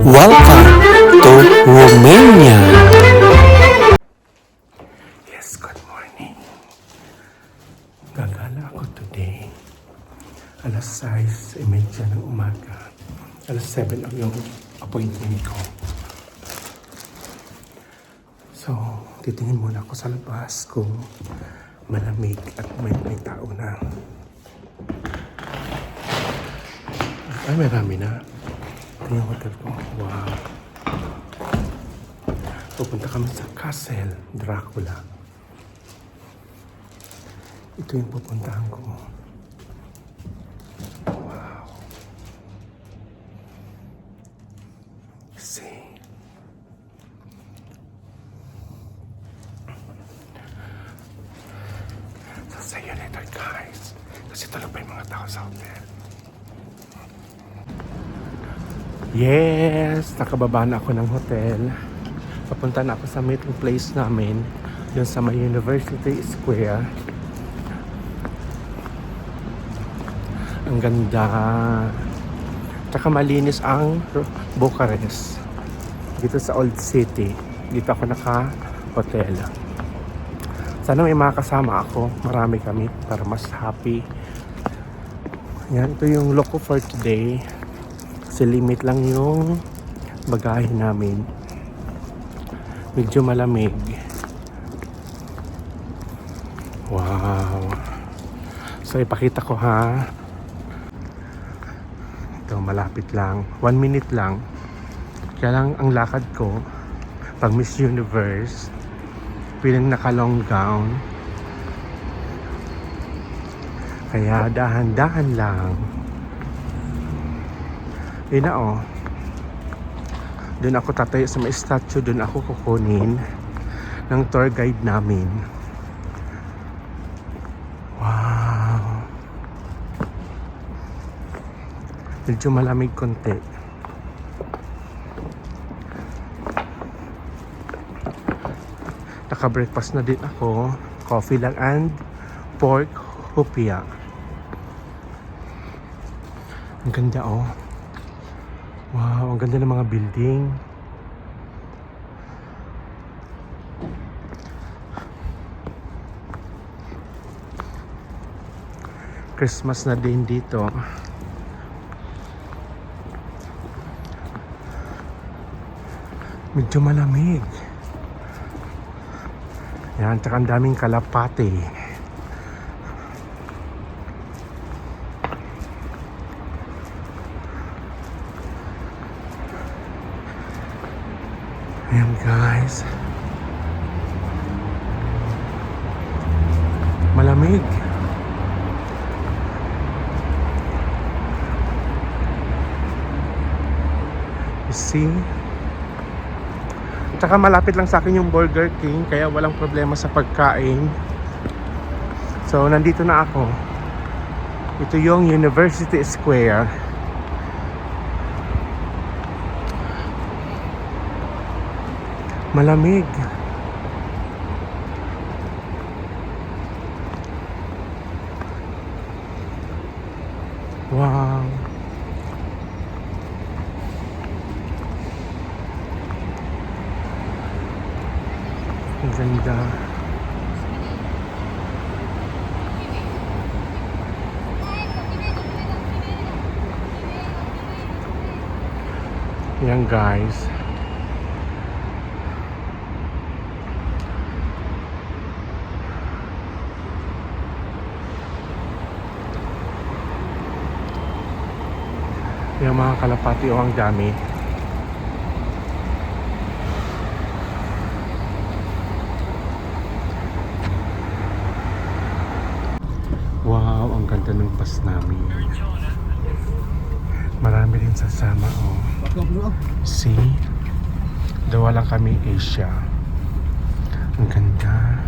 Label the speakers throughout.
Speaker 1: Welcome to Romania. Yes, good morning. Gagala ako today. Alas 6:30 ng umaga. Alas 7 ang yung appointment ko. So, titingin muna ako sa labas kung malamig at may tao na. Ay, marami na. Ito yung hotel ko. Wow. Pupunta kami sa Castle, Dracula. Ito yung pupuntahan ko. Wow. See. So, see you later, guys. Kasi tuloy pa yung mga tao sa hotel. Yes! Nakababa na ako ng hotel. Papunta na ako sa meeting place namin. Yun sa may University Square. Ang ganda. Tsaka malinis ang Bucharest. Dito sa Old City. Dito ako naka-hotel. Sana may makasama ako. Marami kami para mas happy. Yan, ito yung loco for today. Kasi limit lang yung bagahe namin. Medyo malamig. Wow. So ipakita ko ha. Ito malapit lang. 1 minute lang. Kaya lang ang lakad ko pag Miss Universe piling naka long gown. Kaya dahan-dahan lang. Yun na oh. Doon ako tatayo sa may statue. Doon ako kukunin ng tour guide namin. Wow. Medyo malamig konti. Naka-breakfast na din ako. Coffee lang and pork hupia. Ang ganda oh. Wow, ang ganda ng mga building. Christmas na din dito. Medyo malamig. Yan, tsaka ang daming kalapate. Ayan guys. Malamig. You see? At saka malapit lang sa akin yung Burger King. Kaya walang problema sa pagkain. So nandito na ako. Ito yung University Square. Malamig. Wow. Ang ganda. Yan guys. Yung mga kalapati o ang dami. Wow, ang ganda ng bus namin. Marami rin sasama oh. See? Dawa lang kami Asia. Ang ganda.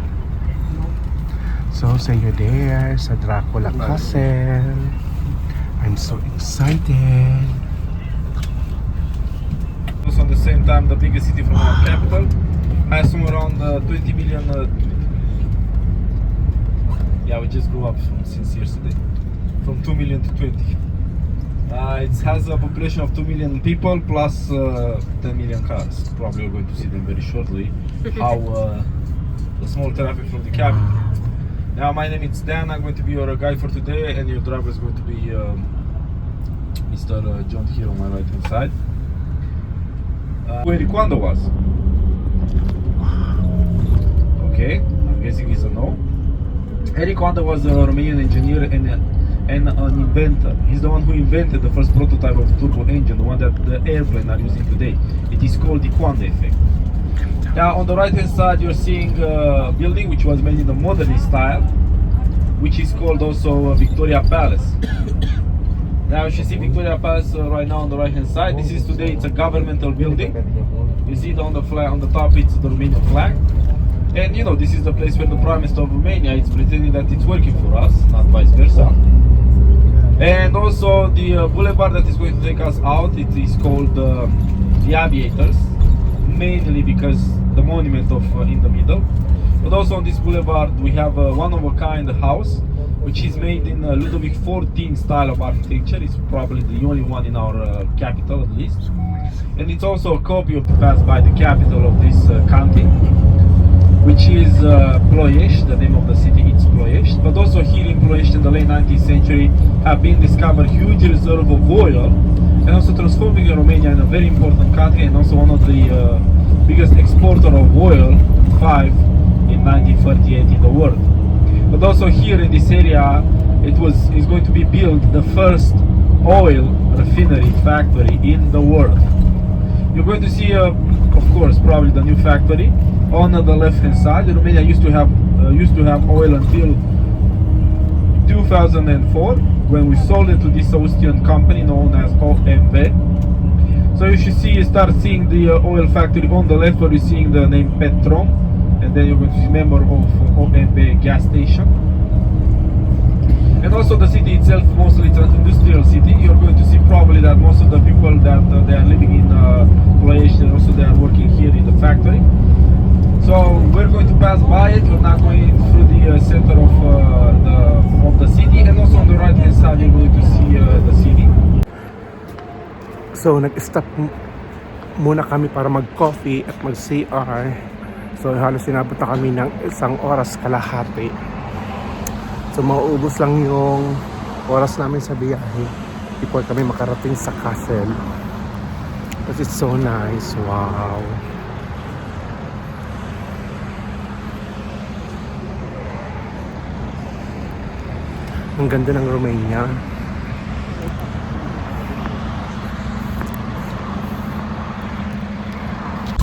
Speaker 1: So, see you there sa Dracula Castle. I'm so excited.
Speaker 2: On the same time, the biggest city from our capital has somewhere around 20 million. Yeah, we just grew up since yesterday, from 2 million to 20. It has a population of 2 million people plus 10 million cars. Probably you're going to see them very shortly. How the small traffic from the capital. Now, my name is Dan. I'm going to be your guide for today, and your driver is going to be Mr. John here on my right hand side. Where Riquando was? Okay, I'm guessing it's a no. Eric Wanda was a Romanian engineer and an inventor. He's the one who invented the first prototype of turbo engine, the one that the airplane are using today. It is called the Quanda effect. Now on the right hand side you're seeing a building which was made in the modernist style, which is called also Victoria Palace. Now you should see Victoria Palace right now on the right hand side. This is today, it's a governmental building. You see it on the flag, on the top it's the Romanian flag. And you know, this is the place where the Prime Minister of Romania is pretending that it's working for us, not vice versa. And also the boulevard that is going to take us out, it is called the Aviators, mainly because the monument of in the middle. But also on this boulevard we have a one-of-a-kind house, which is made in Ludovic XIV style of architecture. It's probably the only one in our capital at least. And it's also a copy of the pass by the capital of this country, which is Ploiești. The name of the city is Ploiești. But also here in Ploiești in the late 19th century have been discovered huge reserve of oil, and also transforming Romania in a very important country, and also one of the biggest exporter of oil, 5 in 1938 in the world. But also here in this area is going to be built the first oil refinery factory in the world. You're going to see of course probably the new factory on the left hand side. Romania used to have oil until 2004 when we sold it to this Austrian company known as OMV. So you should start seeing the oil factory on the left, where you're seeing the name Petrom, and then you're going to see member of OMV gas station. And also the city itself, mostly it's an industrial city. You're going to see probably that most of the people that they are living in Ploiești, and also they are working here in the factory. So we're going to pass by it. We're not going through the center of the city, and also on the right hand side you're going to see the city.
Speaker 1: So nag-stop muna kami para mag-coffee at mag-CR. So halos sinabot na kami ng 1 oras kalahati. So mauubos lang yung oras namin sa biyahe before kami makarating sa castle. But it's so nice. Wow. Ang ganda ng Romania.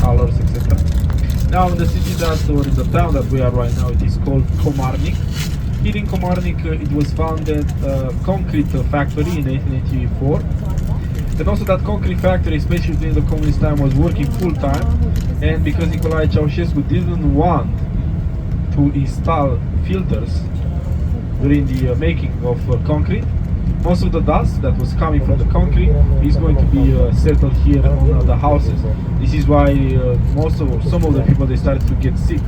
Speaker 2: Colors, etc. Now in the city or in the town that we are right now, it is called Comarnic. Here in Comarnic it was founded a concrete factory in 1884. And also that concrete factory, especially during the communist time, was working full time. And because Nicolae Ceausescu didn't want to install filters during the making of concrete, most of the dust that was coming from the concrete is going to be settled here on the houses. This is why some of the people, they started to get sick.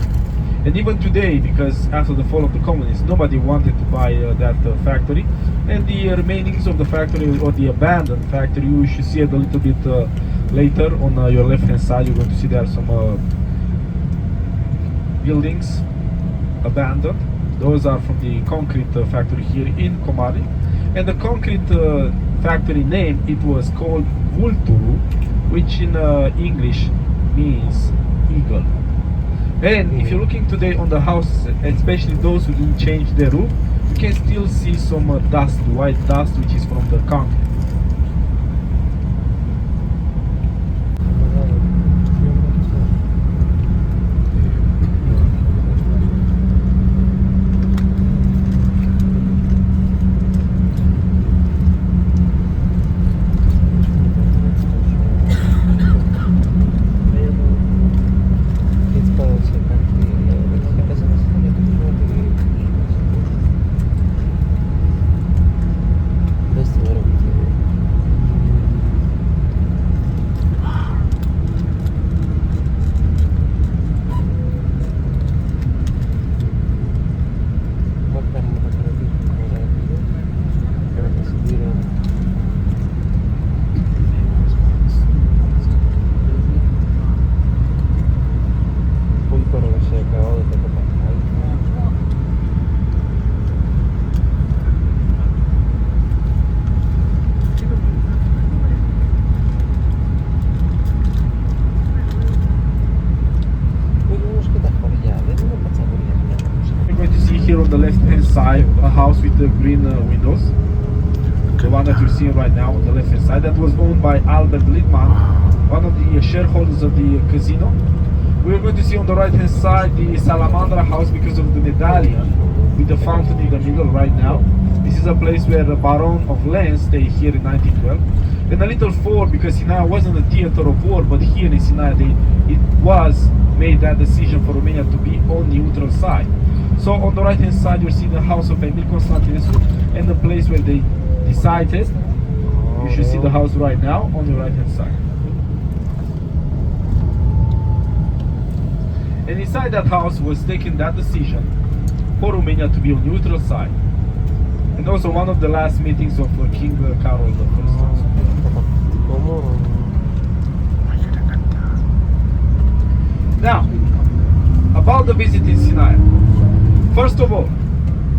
Speaker 2: And even today, because after the fall of the communists, nobody wanted to buy that factory. And the remainings of the factory, or the abandoned factory, you should see it a little bit later on your left hand side. You're going to see there are some buildings abandoned. Those are from the concrete factory here in Comarnic. And the concrete factory name, it was called Vulturu, which in English means eagle. And if you're looking today on the houses, especially those who didn't change their roof, you can still see some dust, white dust, which is from the concrete. the left hand side, a house with the green windows. The one that you're seeing right now on the left hand side, that was owned by Albert Littman, one of the shareholders of the casino. We're going to see on the right hand side the Salamandra house because of the medallion with the fountain in the middle right now. This is a place where the Baron of Lens stayed here in 1912. Then a little fort because Sinaia wasn't a theater of war, but here in Sinaia it was made that decision for Romania to be on neutral side. So on the right hand side you see the house of Emil Constantinescu and the place where they decided. You should see the house right now on your right hand side. And inside that house was taken that decision for Romania to be on neutral side. And also one of the last meetings of King Carol I. Now, about the visit in Sinaia. First of all,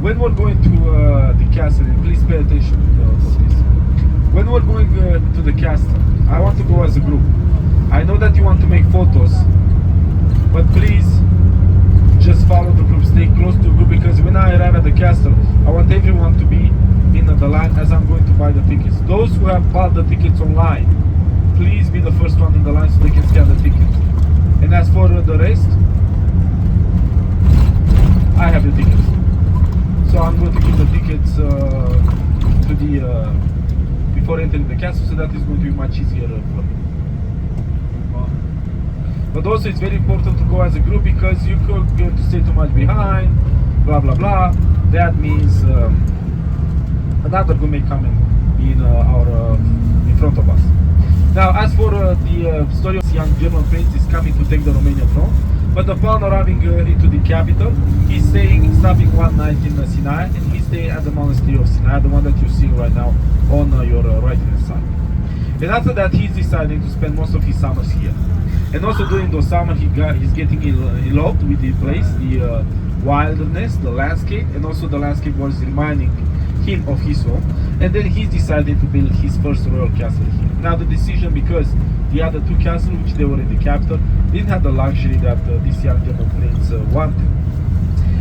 Speaker 2: when we're going to the castle, and please pay attention for this. When we're going to the castle, I want to go as a group. I know that you want to make photos, but please just follow the group, stay close to the group, because when I arrive at the castle, I want everyone to be in the line as I'm going to buy the tickets. Those who have bought the tickets online, please be the first one in the line so they can scan the tickets. And as for the rest, I have the tickets. So I'm going to give the tickets to the before entering the castle, so that is going to be much easier for me. But also it's very important to go as a group because you could going to stay too much behind, blah blah blah. That means another group may come in in front of us. Now, as for the story of the young German prince is coming to take the Romanian throne, but upon arriving into the capital, he's stopping one night in Sinaia, and he's staying at the monastery of Sinaia, the one that you're seeing right now on your right hand side. And after that, he's deciding to spend most of his summers here. And also during those summers, he's getting in love with the place, the wilderness, the landscape, and also the landscape was reminding him of his home. And then he's deciding to build his first royal castle here. Now the decision, because the other two castles, which they were in the capital, didn't have the luxury that this young German prince wanted.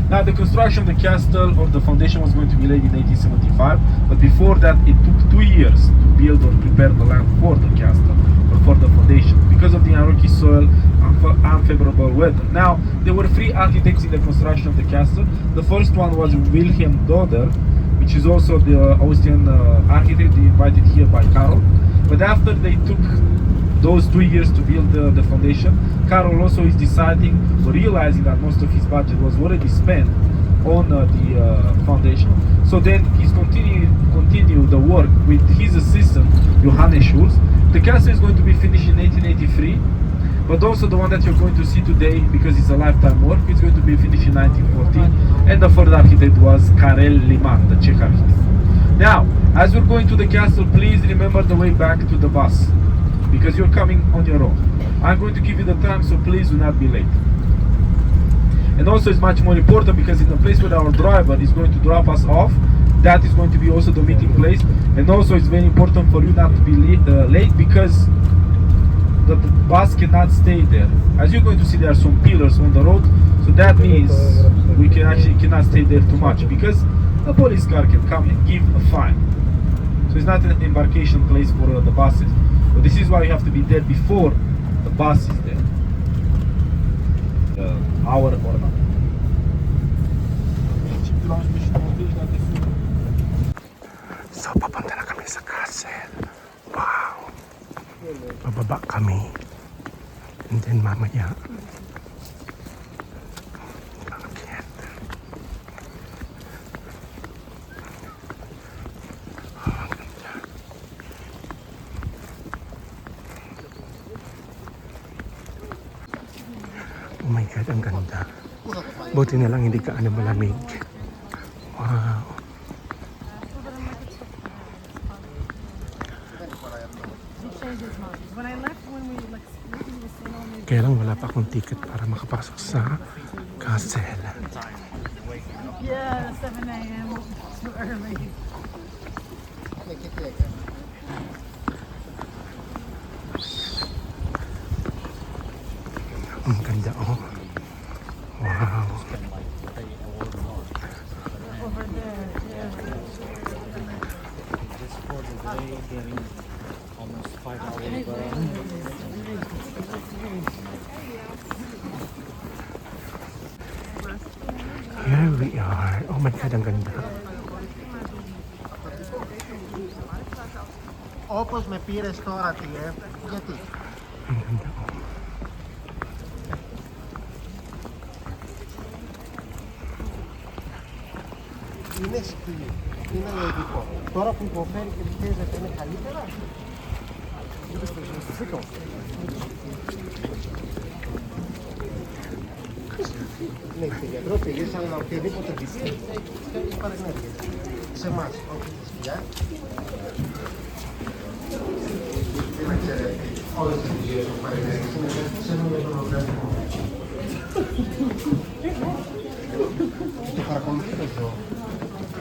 Speaker 2: Now the construction of the castle, or the foundation, was going to be laid in 1875, but before that it took 2 years to build or prepare the land for the castle, or for the foundation, because of the unrocky soil, unfavorable weather. Now there were 3 architects in the construction of the castle. The first one was Wilhelm Doder, which is also the Austrian architect invited here by Carol. But after they took those 2 years to build the foundation, Carol also is deciding or realizing that most of his budget was already spent on the foundation. So then he's continue the work with his assistant Johannes Schulz. The castle is going to be finished in 1883, but also the one that you're going to see today, because it's a lifetime work, it's going to be finished in 1914. And the third architect was Karel Liman, the Czech architect. Now, as you're going to the castle, please remember the way back to the bus, because you're coming on your own. I'm going to give you the time, so please do not be late. And also it's much more important because in the place where our driver is going to drop us off, that is going to be also the meeting place. And also it's very important for you not to be late, because the bus cannot stay there. As you're going to see, there are some pillars on the road, so that means we cannot stay there too much, because a police car can come and give a fine. So it's not an embarkation place for the buses. But this is why you have to be there before the bus is there. Hour or not.
Speaker 1: So, papunta na kami sa castle. Wow! Bababa kami. And then mamaya, bakit? Oh, ang ganda. Oh my God, ang ganda. Buti na lang hindi ka malamig. Wow. Kaya lang wala pa akong ticket para makapasok sa castle.
Speaker 3: Yeah, 7 a.m. Too early.
Speaker 1: Ang ganda, oh. Wow.
Speaker 4: Today getting almost 5 hours.
Speaker 1: Here we are. Oh my God, ang ganda.
Speaker 5: Όπως με πήρες τώρα τι, γιατί.
Speaker 1: Ang ganda.
Speaker 5: Είναι σκυλί, είναι λογικό. Τώρα που υποφέρει και πιέζεται είναι καλύτερα. Ναι, στο γιατρό πήγες, αλλά οποιαδήποτε δυσία έχει παρενέργεια. Σε εμάς, όχι στη σκυλιά. Δεν εξαιρετεί. Όλες τις υγείες έχουν παρενέργειες. Είναι ξένο για τον οργανισμό. Το παρακολουθεί το ζώο.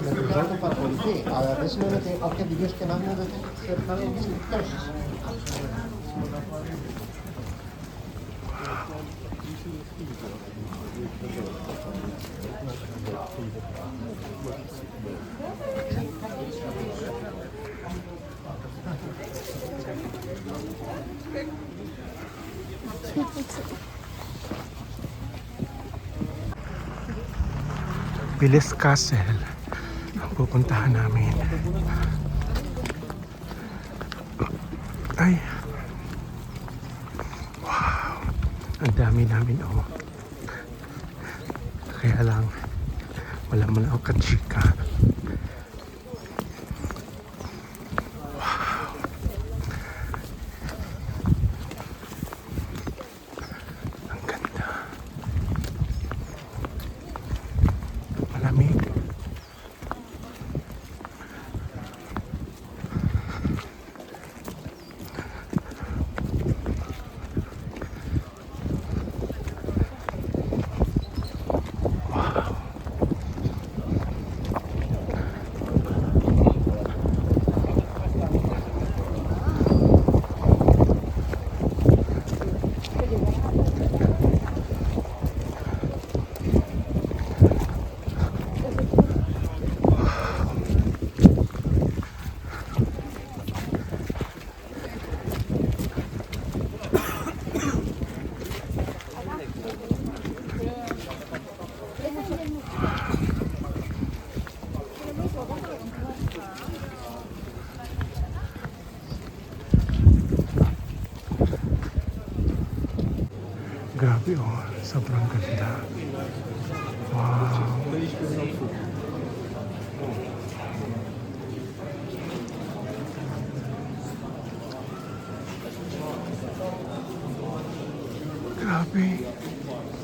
Speaker 5: Με το ζώο το παρακολουθεί, αλλά δεν σημαίνει ότι όποια αντιβίωση και να είναι δεν θα είναι στις πτώσεις.
Speaker 1: Peles Castle ang pupuntahan namin. Ay, wow, ang dami namin oh. Kaya lang wala mo lang ako kachika. Ang ganda. Malamig. Grabe oh, sobrang ganda. Wow. Grabe.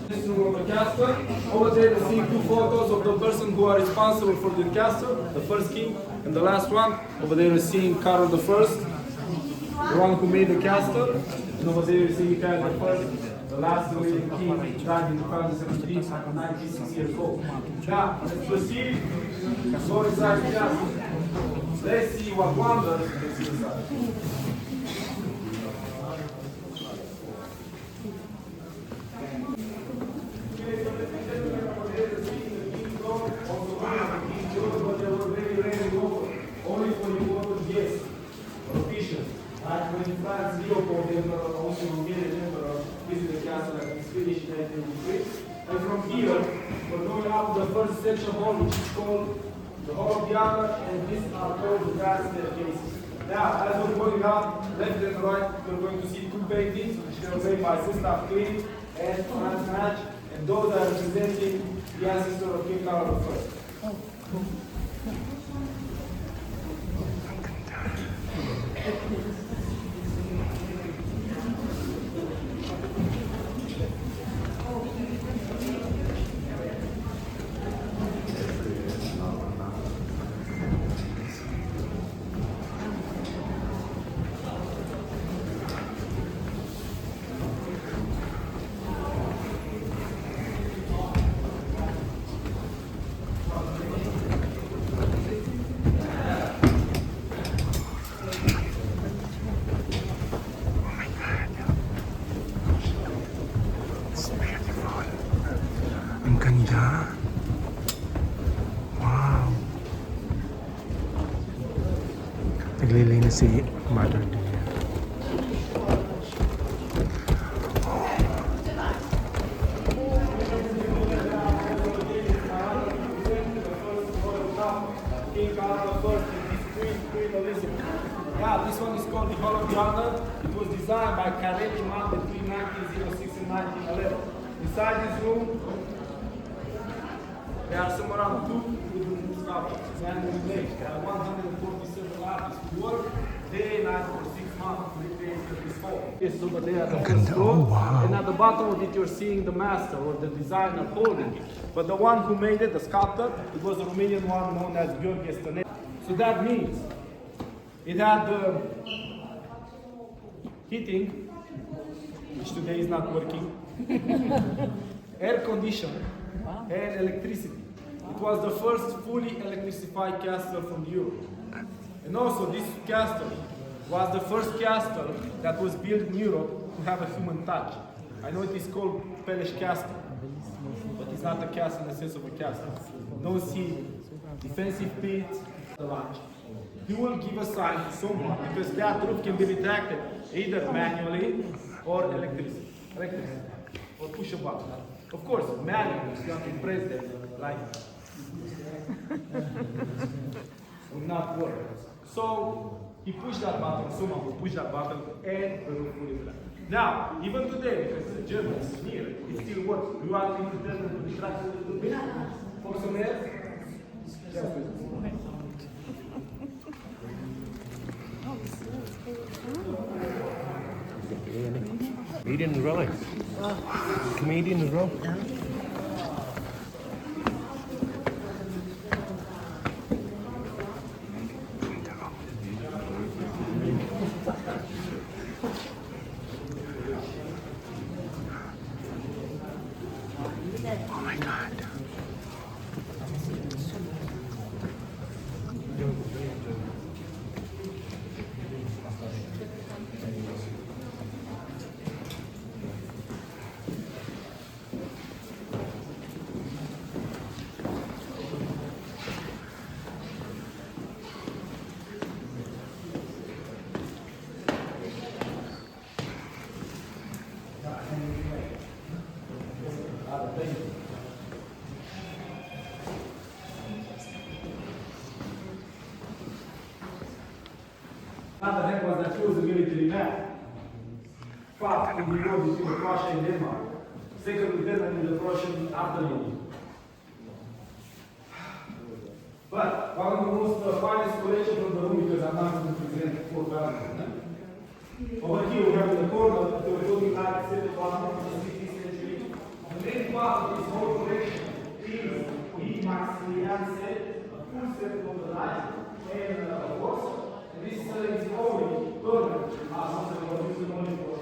Speaker 2: This room of the castle. Over there you see two photos of the person who are responsible for the castle, the first king and the last one. Over there you see Carol the First, the one who made the castle. And over there you see Carol the First, the last living king, died in 2017, 96 years old. Now, let's proceed. Go inside the castle. Let's see what wonders is inside. Only for important guests, officials. Like when France Leopold, the emperor, also Romanian emperor, visited the castle and was finished in 1983. And from here, we're going up to the first section hall, which is called the Hall of the Honor, and these are called the brass staircases. Now, as we're going up, left and right, we're going to see two paintings, which were made by Sister Queen and Franz Match, and those are representing the ancestor of King Carol I.
Speaker 1: Naglilinis si Mother Dear.
Speaker 2: King Carol I and Queen Elizabeth. Yeah, this one is called the Hall of the Honor. It was designed by Carelli Man between 1906 and 1911. Inside this room, there are some around 2 wooden sculptures and remains. There are 147 artists who work day and night for 6 months to recreate this hall. Yes, over there at the first floor.
Speaker 1: Oh, wow.
Speaker 2: And at the bottom of it, you're seeing the master or the designer holding it. But the one who made it, the sculptor, it was a Romanian one known as Gheorghe Stănescu. So that means it had heating, which today is not working, air conditioning, and electricity. It was the first fully electrified castle from Europe. And also this castle was the first castle that was built in Europe to have a human touch. I know it is called Peles Castle, but it's not a castle in the sense of a castle. No ceiling, defensive pit, the lunch. He will give a sign to someone because that roof can be retracted either manually or electricity, or push a button. Of course, manually, you have to press them like will not work. So he pushed that button, someone will push that button, and the roof will retract. Now, even today, because the Germans here, it still works. You want me to tell them to retract a little bit for some air? Yes, please.
Speaker 1: Comedian as well. Comedian as well. Oh my God.
Speaker 2: Another hand was that she was a military man. Fought in the war between Prussia and Denmark. Second lieutenant in the Prussian artillery. But one of the most finest collection from the room, because I'm not going to present four values. Over here we have in the corner the building United States Department of the 16th century. The main part of this whole collection is the Maximilian set, a full set of the light and a horse. This is only permanent as something that was used only for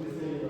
Speaker 2: this area.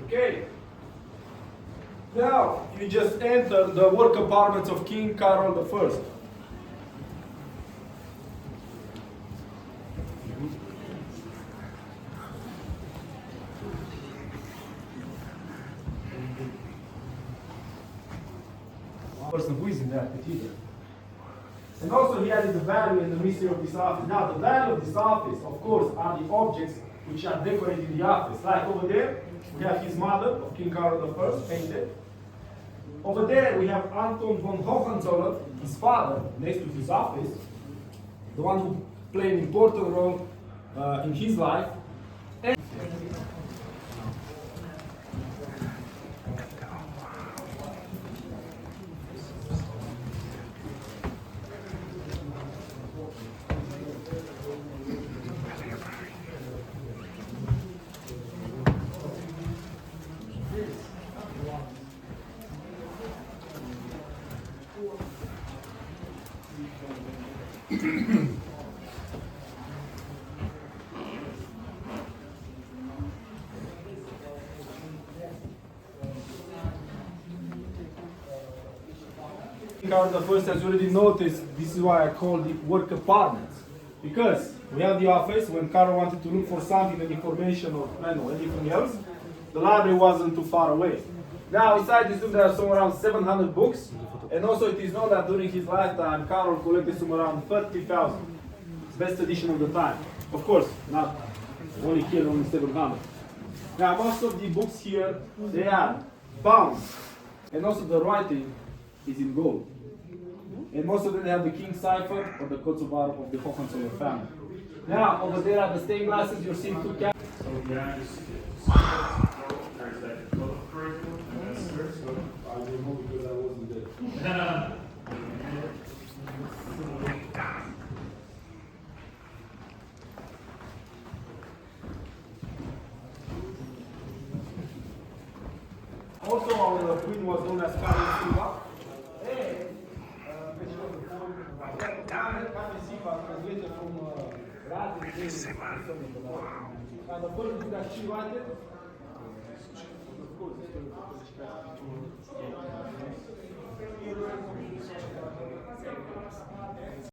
Speaker 2: Okay. Now you just enter the work apartments of King Carol I. Person who is in that cathedral. And also he added the value and the mystery of this office. Now the value of this office, of course, are the objects which are decorated in the office. Like over there, we have his mother of King Carol I, painted. Over there we have Anton von Hohenzollern, his father, next to his office, the one who played an important role in his life. And Carl I, as you already noticed, this is why I called it work apartments. Because we have the office, when Carl wanted to look for something, an information or I don't know, anything else, the library wasn't too far away. Now inside this room there are somewhere around 700 books, and also it is known that during his lifetime, Carl collected somewhere around 30,000. Best edition of the time. Of course, not only here, only 700. Now most of the books here, they are bound, and also the writing is in gold. And most of them have the King cipher or the coats of arms of the Hohenzollern family. Now, over there at the stained glasses, you're seeing two caps.
Speaker 6: So behind is there's that color curriculum, and that's first.
Speaker 2: I don't know because I wasn't there. Also, our queen was known as Carmen Silva. Carmen Silva translated from Latin. And the first book that she wrote, of course,